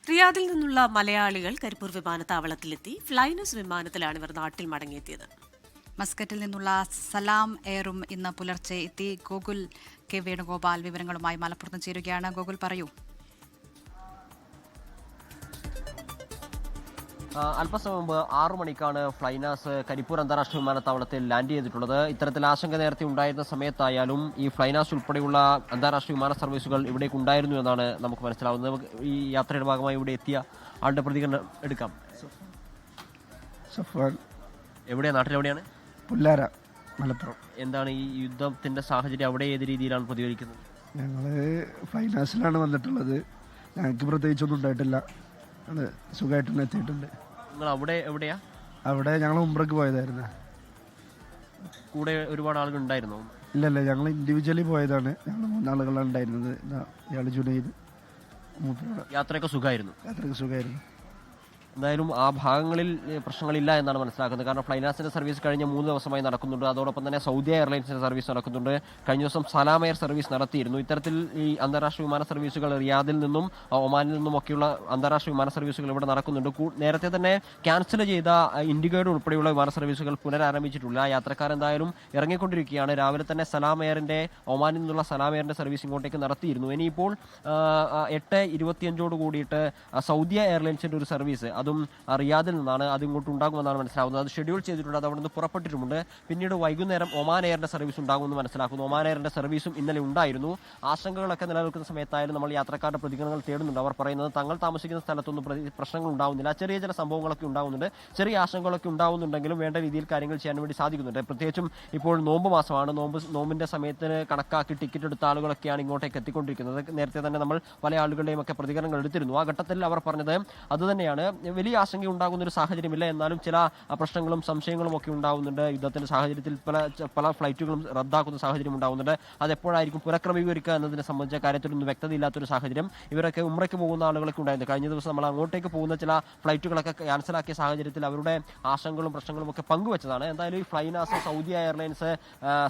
റിയാദിൽ നിന്നുള്ള മലയാളികൾ കരിപ്പൂർ വിമാനത്താവളത്തിലെത്തി. ഫ്ലൈനസ് വിമാനത്തിലാണ് ഇവർ നാട്ടിൽ മടങ്ങിയെത്തിയത്. മസ്കറ്റിൽ നിന്നുള്ള സലാം എയറും ഇന്ന് പുലർച്ചെ എത്തി. ഗോകുൽ കെ വേണുഗോപാൽ വിവരങ്ങളുമായി മലപ്പുറത്ത് ചേരുകയാണ്. ഗോകുൽ, പറയൂ. അല്പസമയം മുമ്പ് 6 മണിക്കാണ് ഫ്ലൈനാസ് കരിപ്പൂർ അന്താരാഷ്ട്ര വിമാനത്താവളത്തിൽ ലാൻഡ് ചെയ്തിട്ടുള്ളത്. ഇത്തരത്തിൽ ആശങ്ക നേരത്തെ ഉണ്ടായിരുന്ന സമയത്തായാലും ഈ ഫ്ലൈനാസ് ഉൾപ്പെടെയുള്ള അന്താരാഷ്ട്ര വിമാന സർവീസുകൾ ഇവിടേക്ക് ഉണ്ടായിരുന്നു എന്നാണ് നമുക്ക് മനസ്സിലാവുന്നത്. ഈ യാത്രയുടെ ഭാഗമായി ഇവിടെ എത്തിയ ആളുടെ പ്രതികരണം എടുക്കാം. എവിടെയാണ്, നാട്ടിലെവിടെയാണ്? പുല്ലാര, മലപ്പുറം. എന്താണ് ഈ യുദ്ധത്തിന്റെ സാഹചര്യം അവിടെ ഏത് രീതിയിലാണ് പ്രതികരിക്കുന്നത്? ഞങ്ങള് ഫൈനാൻസിലാണ് വന്നിട്ടുള്ളത്. ഞങ്ങൾക്ക് പ്രത്യേകിച്ചൊന്നും ഉണ്ടായിട്ടില്ല. സുഖമായിട്ട് തന്നെ എത്തിയിട്ടുണ്ട്. നിങ്ങൾ അവിടെ എവിടെയാ? അവിടെ ഞങ്ങൾ ഉംറയ്ക്ക് പോയതായിരുന്നു. കൂടെ ഒരുപാട് ആളുകൾ ഉണ്ടായിരുന്നോ? ഇല്ലല്ല, ഞങ്ങൾ ഇൻഡിവിജ്വലി പോയതാണ്. ഞങ്ങൾ 3 ആളുകളാണ് ഉണ്ടായിരുന്നത്. ഇയാൾ ജുനൈദ്. യാത്രയൊക്കെ സുഖമായിരുന്നു? യാത്രയ്ക്ക് സുഖമായിരുന്നു. എന്തായാലും ആ ഭാഗങ്ങളിൽ പ്രശ്നങ്ങളില്ല എന്നാണ് മനസ്സിലാക്കുന്നത്. കാരണം ഫ്ലൈനാസിന്റെ സർവീസ് കഴിഞ്ഞ 3 ദിവസമായി നടക്കുന്നുണ്ട്. അതോടൊപ്പം തന്നെ സൗദി എയർലൈൻസിന്റെ സർവീസ് നടക്കുന്നുണ്ട്. കഴിഞ്ഞ ദിവസം സലാം എയർ സർവീസ് നടത്തിയിരുന്നു. ഇത്തരത്തിൽ ഈ അന്താരാഷ്ട്ര വിമാന സർവീസുകൾ റിയാദിൽ നിന്നും ഒമാനിൽ നിന്നും ഒക്കെയുള്ള അന്താരാഷ്ട്ര വിമാന സർവീസുകൾ ഇവിടെ നടക്കുന്നുണ്ട്. നേരത്തെ തന്നെ ക്യാൻസൽ ചെയ്ത ഇൻഡിഗോയുടെ ഉൾപ്പെടെയുള്ള വിമാന സർവീസുകൾ പുനരാരംഭിച്ചിട്ടില്ല. യാത്രക്കാർ എന്തായാലും ഇറങ്ങിക്കൊണ്ടിരിക്കുകയാണ്. രാവിലെ തന്നെ സലാം എയറിന്റെ ഒമാനിൽ നിന്നുള്ള സലാം എയറിന്റെ സർവീസ് ഇങ്ങോട്ടേക്ക് നടത്തിയിരുന്നു. ഇനിയിപ്പോൾ 8:25 കൂടിയിട്ട് സൗദി എയർലൈൻസിന്റെ ഒരു സർവീസ്, അതും റിയാദിൽ നിന്നാണ്, അത് ഇങ്ങോട്ട് ഉണ്ടാകുമെന്നാണ് മനസ്സിലാകുന്നത്. അത് ഷെഡ്യൂൾ ചെയ്തിട്ടുണ്ട്, അത് അവിടെ നിന്ന് പുറപ്പെട്ടിട്ടുമുണ്ട്. പിന്നീട് വൈകുന്നേരം ഒമാൻ എയറിന്റെ സർവീസ് ഉണ്ടാകുമെന്ന് മനസ്സിലാക്കുന്നു. ഒമാൻ എയറിന്റെ സർവീസും ഇന്നലെ ഉണ്ടായിരുന്നു. ആശങ്കകളൊക്കെ നിലനിൽക്കുന്ന സമയത്തായാലും നമ്മൾ യാത്രക്കാരുടെ പ്രതികരണങ്ങൾ തേടുന്നുണ്ട്. അവർ പറയുന്നത് തങ്ങൾ താമസിക്കുന്ന സ്ഥലത്തൊന്നും പ്രശ്നങ്ങൾ ഉണ്ടാകുന്നില്ല. ചെറിയ ചില സംഭവങ്ങളൊക്കെ ഉണ്ടാകുന്നുണ്ട്, ചെറിയ ആശങ്കകളൊക്കെ ഉണ്ടാകുന്നുണ്ടെങ്കിലും വേണ്ട രീതിയിൽ കാര്യങ്ങൾ ചെയ്യാൻ വേണ്ടി സാധിക്കുന്നുണ്ട്. പ്രത്യേകിച്ചും ഇപ്പോൾ നോമ്പ് മാസമാണ്. നോമ്പിന്റെ സമയത്തിന് കണക്കാക്കി ടിക്കറ്റ് എടുത്ത ആളുകളൊക്കെയാണ് ഇങ്ങോട്ടേക്ക് എത്തിക്കൊണ്ടിരിക്കുന്നത്. നേരത്തെ തന്നെ നമ്മൾ പല ആളുകളുടെയും ഒക്കെ പ്രതികരണങ്ങൾ എടുത്തിരുന്നു. ആ ഘട്ടത്തിൽ അവർ പറഞ്ഞത് അതുതന്നെയാണ്, വലിയ ആശങ്ക ഉണ്ടാകുന്ന ഒരു സാഹചര്യമില്ല, എന്നാലും ചില പ്രശ്നങ്ങളും സംശയങ്ങളും ഒക്കെ ഉണ്ടാകുന്നുണ്ട്. യുദ്ധത്തിന്റെ സാഹചര്യത്തിൽ പല ഫ്ലൈറ്റുകളും റദ്ദാക്കുന്ന സാഹചര്യം ഉണ്ടാകുന്നുണ്ട്. അതെപ്പോഴായിരിക്കും പുനഃക്രമീകരിക്കുക എന്നതിനെ സംബന്ധിച്ച കാര്യത്തിലൊന്നും വ്യക്തതയില്ലാത്തൊരു സാഹചര്യം. ഇവരൊക്കെ ഉംറയ്ക്ക് പോകുന്ന ആളുകളൊക്കെ ഉണ്ടായിരുന്നു. കഴിഞ്ഞ ദിവസം നമ്മൾ അങ്ങോട്ടേക്ക് പോകുന്ന ചില ഫ്ലൈറ്റുകളൊക്കെ ക്യാൻസലാക്കിയ സാഹചര്യത്തിൽ അവരുടെ ആശങ്കകളും പ്രശ്നങ്ങളും ഒക്കെ പങ്കുവച്ചതാണ്. എന്തായാലും ഈ ഫ്ലൈനാസ്, സൗദി എയർലൈൻസ്,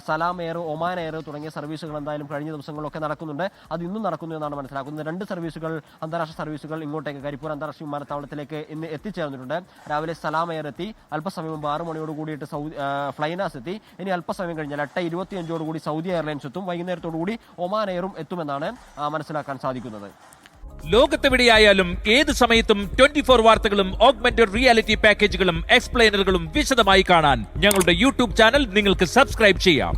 സലാം എയർ, ഒമാൻ എയർ തുടങ്ങിയ സർവീസുകൾ എന്തായാലും കഴിഞ്ഞ ദിവസങ്ങളിലൊക്കെ നടക്കുന്നുണ്ട്. അത് ഇന്നും നടക്കുന്നു എന്നാണ് മനസ്സിലാക്കുന്നത്. 2 സർവീസുകൾ, അന്താരാഷ്ട്ര സർവീസുകൾ ഇങ്ങോട്ടേക്ക് കരിപ്പൂർ അന്താരാഷ്ട്ര വിമാനത്താവളത്തിലേക്ക് ഇന്ന് എത്തിച്ചേർന്നിട്ടുണ്ട്. രാവിലെ സലാം എയർ എത്തി. അല്പസമയം മുമ്പ് 6 മണിയോട് കൂടിയിട്ട് ഫ്ലൈനാസ് എത്തി. ഇനി അല്പസമയം കഴിഞ്ഞാൽ 8:25 കൂടി സൗദി എയർലൈൻസ് എത്തും. വൈകുന്നേരത്തോടുകൂടി ഒമാൻ എയറും എത്തുമെന്നാണ് മനസ്സിലാക്കാൻ സാധിക്കുന്നത്. ലോകത്തെവിടെയായാലും ഏത് സമയത്തും 24 വാർത്തകളും ഓഗ്മെന്റഡ് റിയാലിറ്റി പാക്കേജുകളും എക്സ്പ്ലെയിനറുകളും വിശദമായി കാണാൻ ഞങ്ങളുടെ യൂട്യൂബ് ചാനൽ നിങ്ങൾക്ക് സബ്സ്ക്രൈബ് ചെയ്യാം.